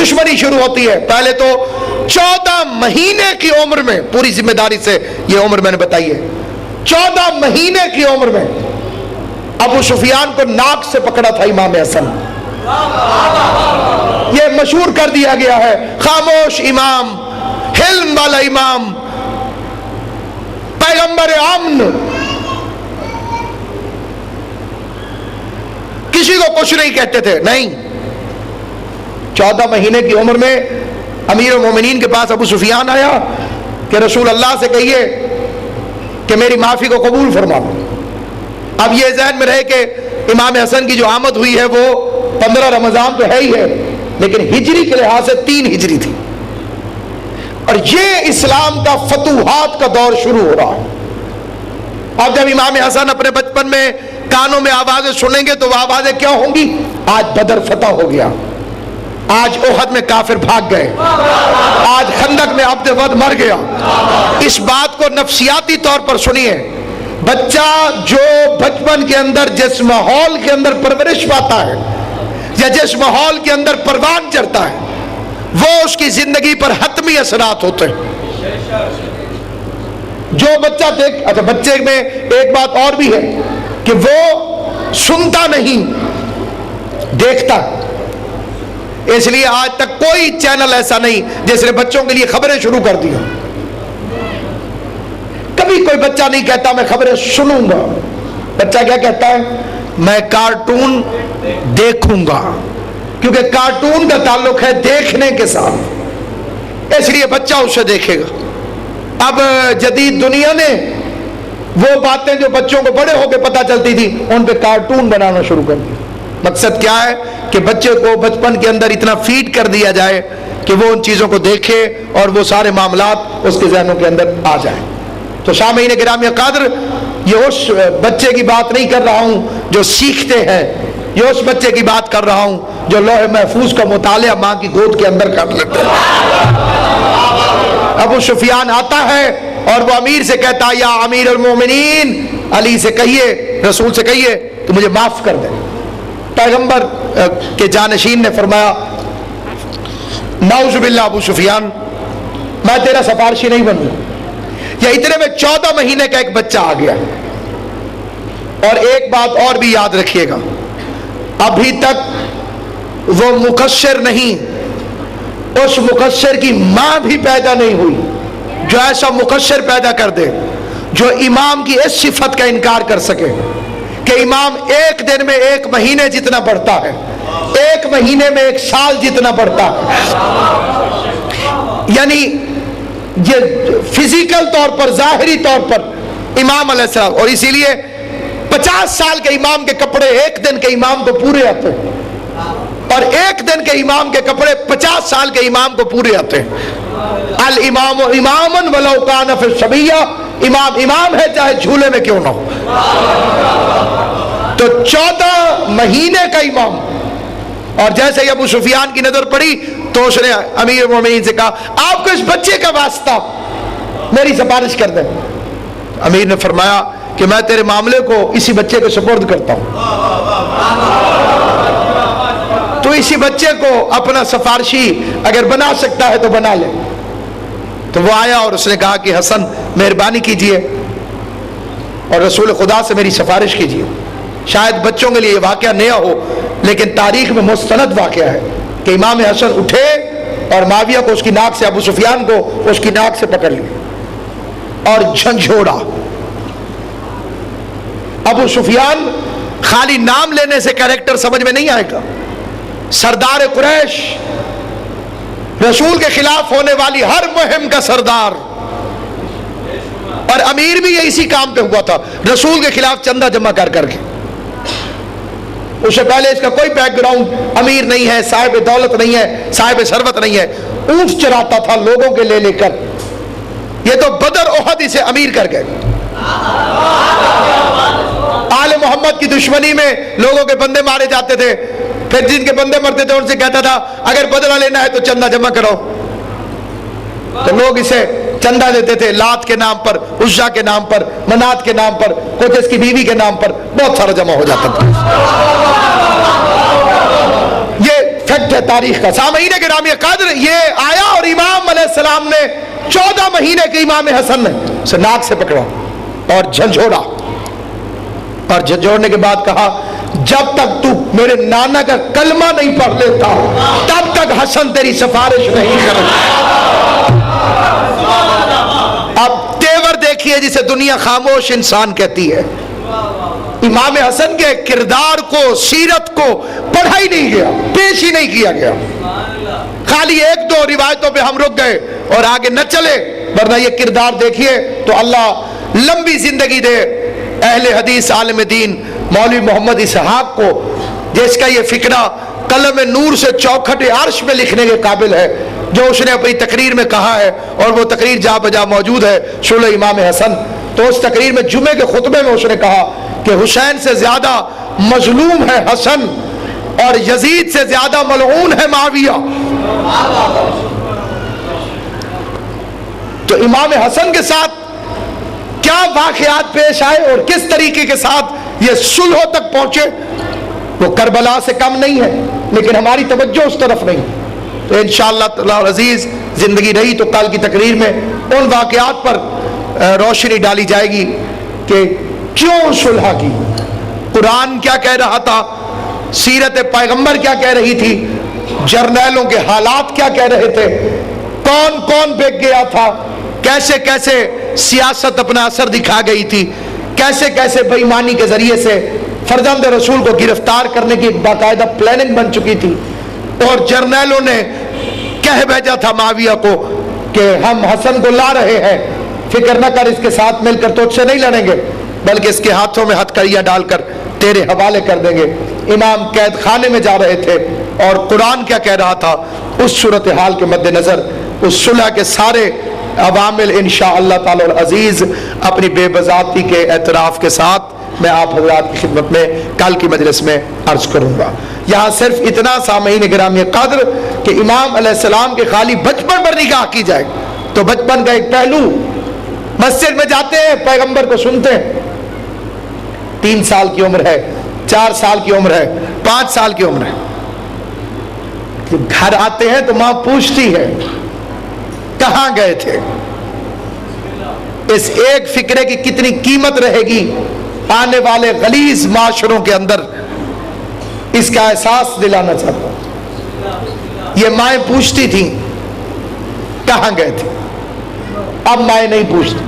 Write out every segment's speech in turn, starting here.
دشمنی شروع ہوتی ہے. پہلے تو 14 مہینے کی عمر میں, پوری ذمہ داری سے یہ عمر میں نے بتائی ہے, 14 مہینے کی عمر میں ابو سفیان کو ناک سے پکڑا تھا امام حسن. یہ مشہور کر دیا گیا ہے, خاموش امام, حلم والا امام, پیغمبر امن, کسی کو کچھ نہیں کہتے تھے. نہیں, 14 مہینے کی عمر میں امیر المومنین کے پاس ابو سفیان آیا کہ رسول اللہ سے کہیے کہ میری معافی کو قبول فرما. اب یہ ذہن میں رہے کہ امام حسن کی جو آمد ہوئی ہے وہ 15 رمضان تو ہے ہی ہے, لیکن ہجری کے لحاظ سے 3 ہجری تھی, اور یہ اسلام کا فتوحات کا دور شروع ہو رہا ہے. اب جب امام حسن اپنے بچپن میں کانوں میں آوازیں سنیں گے تو وہ آوازیں کیا ہوں گی؟ آج بدر فتح ہو گیا, آج احد میں کافر بھاگ گئے, آج خندق میں عبد ود مر گیا. اس بات کو نفسیاتی طور پر سنیے. بچہ جو بچپن کے اندر جس ماحول کے اندر پرورش پاتا ہے یا جس ماحول کے اندر پروان چڑھتا ہے, وہ اس کی زندگی پر حتمی اثرات ہوتے ہیں. جو بچہ اچھا, بچے میں ایک بات اور بھی ہے کہ وہ سنتا نہیں, دیکھتا. اس لیے آج تک کوئی چینل ایسا نہیں جس نے بچوں کے لیے خبریں شروع کر دی. کبھی کوئی بچہ نہیں کہتا میں خبریں سنوں گا. بچہ کیا کہتا ہے؟ میں کارٹون دیکھوں گا, کیونکہ کارٹون کا تعلق ہے دیکھنے کے ساتھ, اس لیے بچہ اسے دیکھے گا. اب جدید دنیا نے وہ باتیں جو بچوں کو بڑے ہو کے پتہ چلتی تھی ان پہ کارٹون بنانا شروع کر دیا. مقصد کیا ہے کہ بچے کو بچپن کے اندر اتنا فیڈ کر دیا جائے کہ وہ ان چیزوں کو دیکھے اور وہ سارے معاملات اس کے ذہنوں کے اندر آ جائیں. تو سامعین گرامی قدر, یہ اس بچے کی بات نہیں کر رہا ہوں جو سیکھتے ہیں, یہ اس بچے کی بات کر رہا ہوں جو لوح محفوظ کا مطالعہ ماں کی گود کے اندر کر لیتے ہیں. ابو سفیان آتا ہے اور وہ امیر سے کہتا ہے یا امیر المومنین, علی سے کہیے, رسول سے کہیے کہ مجھے معاف کر دے. پیغمبر کے جانشین نے فرمایا نعوذ باللہ ابو سفیان, میں تیرا سفارشی نہیں بنوں. یا اتنے میں 14 مہینے کا ایک بچہ آ گیا. اور ایک بات اور بھی یاد رکھیے گا, ابھی تک وہ مقصر نہیں, اس مقصر کی ماں بھی پیدا نہیں ہوئی جو ایسا مقصر پیدا کر دے جو امام کی اس صفت کا انکار کر سکے کہ امام ایک دن میں 1 مہینے جتنا پڑھتا ہے, 1 مہینے میں 1 سال جتنا پڑھتا ہے. یعنی یہ فزیکل طور پر, ظاہری طور پر امام علیہ السلام, اور اسی لیے 50 سال کے امام کے کپڑے 1 دن کے امام کو پورے آتے ہیں, اور 1 دن کے امام کے کپڑے 50 سال کے امام کو پورے آتے ہیں. الامام اماما ولو کان فی الصبیہ, امام امام ہے چاہے جھولے میں کیوں نہ ہو. تو 14 مہینے کا امام. اور جیسے ہی ابو سفیان کی نظر پڑی تو اس نے امیر المومنین سے کہا آپ کو اس بچے کا واسطہ میری سفارش کر دیں. امیر نے فرمایا کہ میں تیرے معاملے کو اسی بچے کو سپرد کرتا ہوں, تو اسی بچے کو اپنا سفارشی اگر بنا سکتا ہے تو بنا لے. تو وہ آیا اور اس نے کہا کہ حسن مہربانی کیجئے اور رسول خدا سے میری سفارش کیجئے. شاید بچوں کے لیے یہ واقعہ نیا ہو لیکن تاریخ میں مستند واقعہ ہے کہ امام حسن اٹھے اور معاویہ کو اس کی ناک سے, ابو سفیان کو اس کی ناک سے پکڑ لیا اور جھنجھوڑا. ابو سفیان خالی نام لینے سے کریکٹر سمجھ میں نہیں آئے گا. سردار قریش, رسول کے خلاف ہونے والی ہر مہم کا سردار, اور امیر بھی یہ اسی کام پہ ہوا تھا, رسول کے خلاف چندہ جمع کر کر کے. اس سے پہلے اس کا کوئی بیک گراؤنڈ امیر نہیں ہے, صاحب دولت نہیں ہے, صاحب ثروت نہیں ہے, اونٹ چراتا تھا لوگوں کے لے لے کر. یہ تو بدر احد اسے امیر کر گئے. آل محمد کی دشمنی میں لوگوں کے بندے مارے جاتے تھے, پھر جن کے بندے مرتے تھے ان سے کہتا تھا اگر بدلہ لینا ہے تو چندہ جمع کرو. تو لوگ اسے چندہ دیتے تھے لات کے نام پر, عزا کے نام پر, منات کے نام پر, کچھ اس کی بیوی کے نام پر, بہت سارا جمع ہو جاتا تھا. یہ فیکٹ ہے تاریخ کا. سامعین گرامی قدر، یہ آیا اور امام علیہ السلام نے 14 مہینے کے امام حسن نے اسے ناک سے پکڑا اور جھنجھوڑا، اور جھنجھوڑنے کے بعد کہا جب تک تو میرے نانا کا کلمہ نہیں پڑھ لیتا تب تک حسن تیری سفارش نہیں کرتا. اب تیور دیکھیے جسے دنیا خاموش انسان کہتی ہے. امام حسن کے کردار کو، سیرت کو پڑھا ہی نہیں گیا، پیش ہی نہیں کیا گیا. خالی ایک دو روایتوں پہ ہم رک گئے اور آگے نہ چلے، ورنہ یہ کردار دیکھیے تو اللہ لمبی زندگی دے اہل حدیث عالم دین مولوی محمد اسحاق کو، جس کا یہ فکرہ قلم نور سے چوکھٹ عرش میں لکھنے کے قابل ہے، جو اس نے اپنی تقریر میں کہا ہے، اور وہ تقریر جا بجا موجود ہے شعلہ امام حسن. تو اس تقریر میں جمعے کے خطبے میں اس نے کہا کہ حسین سے زیادہ مظلوم ہے حسن اور یزید سے زیادہ ملعون ہے معاویہ. تو امام حسن کے ساتھ کیا واقعات پیش آئے اور کس طریقے کے ساتھ یہ صلح تک پہنچے، وہ کربلا سے کم نہیں ہے، لیکن ہماری توجہ اس طرف نہیں. تو انشاءاللہ تعالی العزیز زندگی رہی تو کل کی تقریر میں ان واقعات پر روشنی ڈالی جائے گی کہ کیوں صلح کی، قرآن کیا کہہ رہا تھا، سیرت پیغمبر کیا کہہ رہی تھی، جرنیلوں کے حالات کیا کہہ رہے تھے، کون کون بک گیا تھا، کیسے کیسے سیاست اپنا اثر دکھا گئی تھی، کیسے کیسے بے ایمانی کے ذریعے سے فرزند رسول کو گرفتار کرنے کی ایک باقاعدہ پلاننگ بن چکی تھی، اور جرنیلوں نے کہہ بھیجا تھا معاویہ کو کہ ہم حسن کو لا رہے ہیں، فکر نہ کر، اس کے ساتھ مل کر تو سے نہیں لڑیں گے بلکہ اس کے ہاتھوں میں ہتھکڑیاں ڈال کر تیرے حوالے کر دیں گے. امام قید خانے میں جا رہے تھے اور قرآن کیا کہہ رہا تھا، اس صورتحال کے مد نظر اس صلح کے سارے عوامل انشاءاللہ تعالی العزیز اپنی بے بذاتی کے اعتراف کے ساتھ میں آپ حضرات کی خدمت میں کل کی مجلس میں عرض کروں گا. یہاں صرف اتنا سامعین گرامی قدر کہ امام علیہ السلام کے خالی بچپن پر نگاہ کی جائے تو بچپن کا ایک پہلو، مسجد میں جاتے ہیں پیغمبر کو سنتے ہیں، 3 سال کی عمر ہے، 4 سال کی عمر ہے، 5 سال کی عمر ہے. گھر آتے ہیں تو ماں پوچھتی ہے کہاں گئے تھے. اس ایک فکرے کی کتنی قیمت رہے گی آنے والے غلیظ معاشروں کے اندر، اس کا احساس دلانا چاہتا ہوں. یہ مائیں پوچھتی تھیں کہاں گئے تھے، اب مائیں نہیں پوچھتی.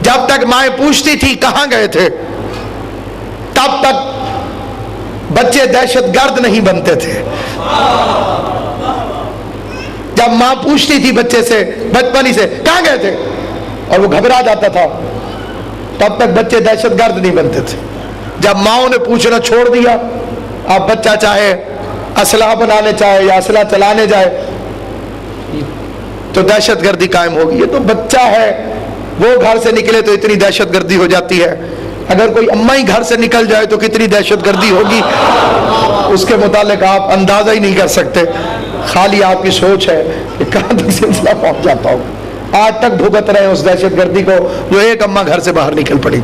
جب تک مائیں پوچھتی تھی کہاں گئے تھے تب تک بچے دہشت گرد نہیں بنتے تھے. جب ماں پوچھتی تھی بچے سے بچپن ہی سے کہاں گئے تھے اور وہ گھبرا جاتا تھا تب تک بچے دہشت گرد نہیں بنتے تھے. جب ماؤں نے پوچھنا چھوڑ دیا، اب بچہ چاہے اسلحہ بنانے چاہے یا اسلحہ چلانے جائے تو دہشت گردی قائم ہوگی. یہ تو بچہ ہے، وہ گھر سے نکلے تو اتنی دہشت گردی ہو جاتی ہے، اگر کوئی اماں ہی گھر سے نکل جائے تو کتنی دہشت گردی ہوگی اس کے متعلق آپ اندازہ ہی نہیں کر سکتے. خالی آپ کی سوچ ہے کہ کہاں تک سلسلہ پہنچ جاتا ہوگا. آج تک بھگت رہے اس دہشت گردی کو جو ایک اماں گھر سے باہر نکل پڑی.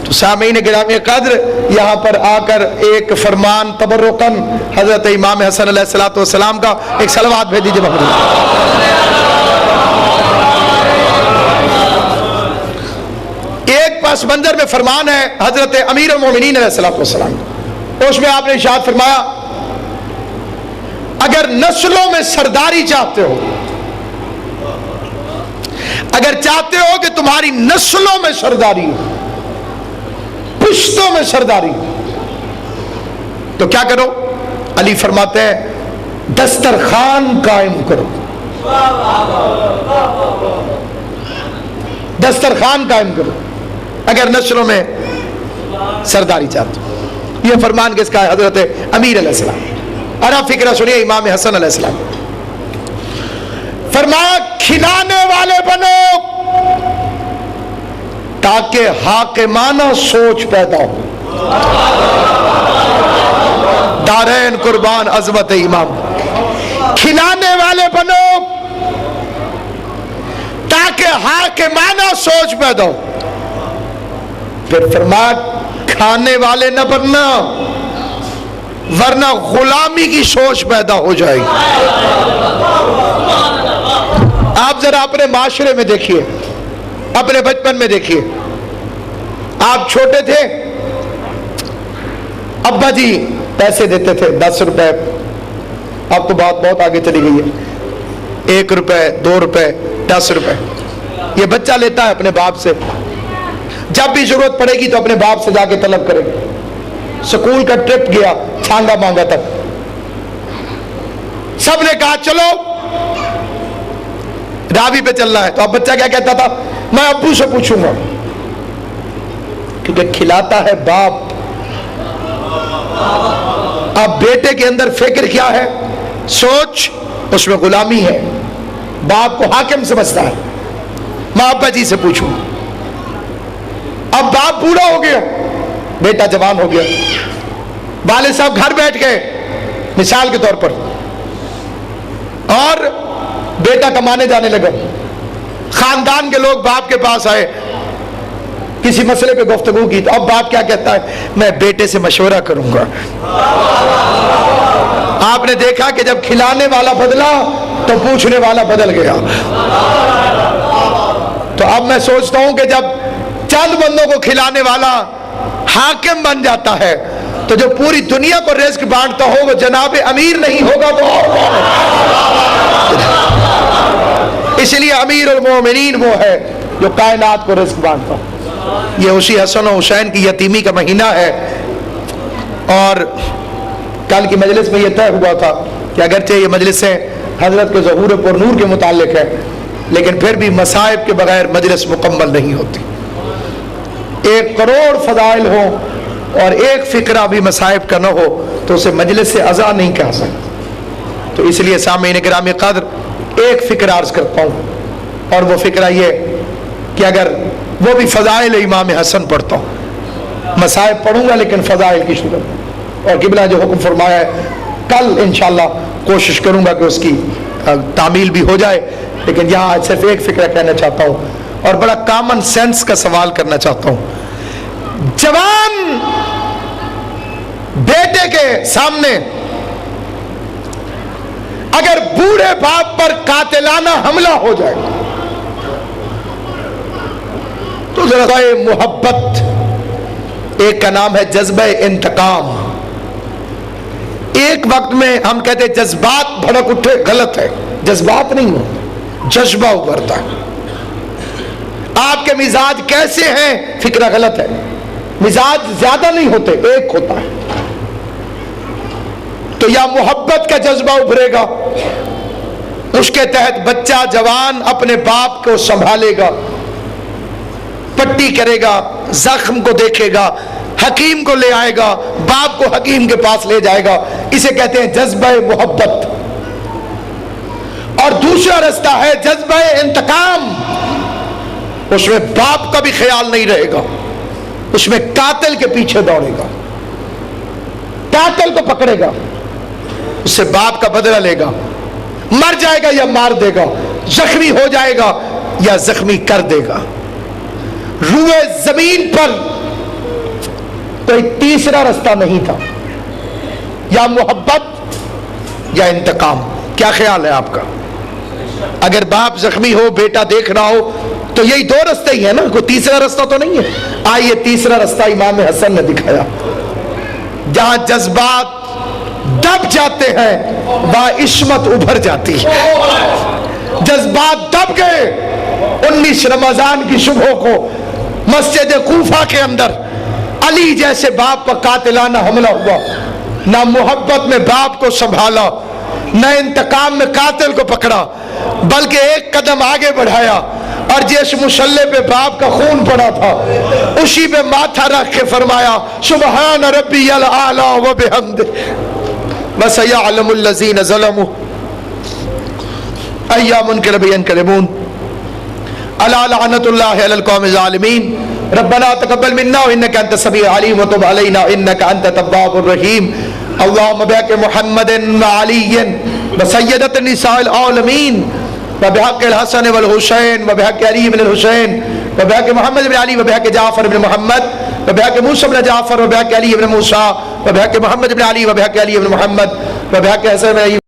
تو سامعین گرامی قدر، یہاں پر آ کر ایک فرمان تبرکاً حضرت امام حسن علیہ السلام کا ایک صلوات بھیج دیجیے محمد. ایک پس منظر میں فرمان ہے حضرت امیر المومنین علیہ السلام، اس میں آپ نے ارشاد فرمایا اگر نسلوں میں سرداری چاہتے ہو، اگر چاہتے ہو کہ تمہاری نسلوں میں سرداری ہو، پشتوں میں سرداری ہو، تو کیا کرو؟ علی فرماتے ہیں دسترخوان قائم کرو. دسترخوان قائم کرو اگر نسلوں میں سرداری چاہتے ہو. یہ فرمان کس کا ہے؟ حضرت امیر علیہ السلام. اور آپ فکرہ سنیے امام حسن علیہ السلام فرمایا کھلانے والے بنو تاکہ حاکمانہ سوچ پیدا ہو. دارین قربان عظمت امام. کھلانے والے بنو تاکہ حاکمانہ سوچ پیدا ہو. پھر فرمایا کھانے والے نہ بننا، ورنہ غلامی کی سوچ پیدا ہو جائے گی۔ آپ ذرا اپنے معاشرے میں دیکھیے، اپنے بچپن میں دیکھیے، آپ چھوٹے تھے، ابا جی پیسے دیتے تھے 10 روپے، اب تو بات بہت آگے چلی گئی ہے، 1 روپے 2 روپے 10 روپے یہ بچہ لیتا ہے اپنے باپ سے، جب بھی ضرورت پڑے گی تو اپنے باپ سے جا کے طلب کرے گا۔ سکول کا ٹرپ گیا، چھانگا مانگا تک، سب نے کہا چلو راوی پہ چلنا ہے، تو اب بچہ کیا کہتا تھا؟ میں ابو سے پوچھوں گا، کیونکہ کھلاتا ہے باپ۔ اب بیٹے کے اندر فکر کیا ہے؟ سوچ، اس میں غلامی ہے، باپ کو حاکم سمجھتا ہے، میں ابا جی سے پوچھوں۔ اب باپ بوڑھا ہو گیا، بیٹا جوان ہو گیا، والد صاحب گھر بیٹھ گئے مثال کے طور پر، اور بیٹا کمانے جانے لگا، خاندان کے لوگ باپ کے پاس آئے، کسی مسئلے پہ گفتگو کی، تو اب باپ کیا کہتا ہے؟ میں بیٹے سے مشورہ کروں گا۔ آپ نے دیکھا کہ جب کھلانے والا بدلا تو پوچھنے والا بدل گیا۔ تو اب میں سوچتا ہوں کہ جب چند بندوں کو کھلانے والا حاکم بن جاتا ہے تو جو پوری دنیا کو رزق بانٹتا ہو وہ جناب امیر نہیں ہوگا تو اور کون ہے؟ اس لیے امیر المومنین وہ ہے جو کائنات کو رزق بانٹتا ہے۔ یہ اسی حسن و حسین کی یتیمی کا مہینہ ہے، اور کل کی مجلس میں یہ طے ہوا تھا کہ اگرچہ یہ مجلسیں حضرت کے ظہور پر نور کے متعلق ہے، لیکن پھر بھی مصائب کے بغیر مجلس مکمل نہیں ہوتی۔ 1 کروڑ فضائل ہو اور ایک فقرہ بھی مصائب کا نہ ہو تو اسے مجلس سے ازا نہیں کہہ سکتے۔ تو اس لیے سامعین گرامی قدر ایک فقرہ عرض کرتا ہوں، اور وہ فقرہ یہ کہ اگر وہ بھی فضائل امام حسن پڑھتا ہوں، مصائب پڑھوں گا لیکن فضائل کی صورت، اور قبلہ جو حکم فرمایا ہے کل انشاءاللہ کوشش کروں گا کہ اس کی تعمیل بھی ہو جائے، لیکن یہاں آج صرف ایک فقرہ کہنا چاہتا ہوں اور بڑا کامن سینس کا سوال کرنا چاہتا ہوں۔ جوان بیٹے کے سامنے اگر بوڑھے باپ پر قاتلانہ حملہ ہو جائے تو ذرا محبت، ایک کا نام ہے جذبہ انتقام۔ ایک وقت میں ہم کہتے ہیں جذبات بھڑک اٹھے، غلط ہے، جذبات نہیں ہوتے، جذبہ ابھرتا ہے۔ آپ کے مزاج کیسے ہیں فکرہ غلط ہے، مزاج زیادہ نہیں ہوتے، ایک ہوتا ہے، تو یا محبت کا جذبہ ابھرے گا، اس کے تحت بچہ جوان اپنے باپ کو سنبھالے گا، پٹی کرے گا، زخم کو دیکھے گا، حکیم کو لے آئے گا، باپ کو حکیم کے پاس لے جائے گا، اسے کہتے ہیں جذبہ محبت۔ اور دوسرا رستہ ہے جذبہ انتقام، اس میں باپ کا بھی خیال نہیں رہے گا، اس میں قاتل کے پیچھے دوڑے گا، قاتل کو پکڑے گا، اس سے باپ کا بدلہ لے گا، مر جائے گا یا مار دے گا، زخمی ہو جائے گا یا زخمی کر دے گا۔ روئے زمین پر کوئی تیسرا رستہ نہیں تھا، یا محبت یا انتقام۔ کیا خیال ہے آپ کا؟ اگر باپ زخمی ہو، بیٹا دیکھ رہا ہو، تو یہی 2 رستے ہی ہیں نا، کوئی تیسرا رستہ تو نہیں ہے۔ آئیے تیسرا رستہ امام حسن نے دکھایا، جہاں جذبات دب جاتے ہیں وہاں عصمت ابھر جاتی ہے۔ جذبات دب گئے، 19 رمضان کی صبح کو مسجد کوفہ کے اندر علی جیسے باپ پر قاتلانہ حملہ ہوا، نہ محبت میں باپ کو سنبھالا، نہ انتقام میں قاتل کو پکڑا، بلکہ ایک قدم آگے بڑھایا، اور جس مسلح پہ باپ کا خون پڑا تھا اسی پہ ماتھا رکھ کے فرمایا سبحان ربی الاعلی و بحمدہ وسیعلم الذین ظلموا ایا منقلب ینقلبون الا لعنۃ اللہ علی القوم الظالمین ربنا تقبل منا انک انت السمیع العلیم وتب علینا انک انت التواب الرحیم اللهم بحق محمد وعلی وسیدۃ النساء العالمین وبحق الحسن والحسین وبحق علی بن الحسین وبحق محمد بن علی وبحق جعفر بن محمد وبحق موسیٰ بن جعفر وبحق علی بن موسیٰ وبحق محمد بن علی وبحق علی بن محمد وبحق حسن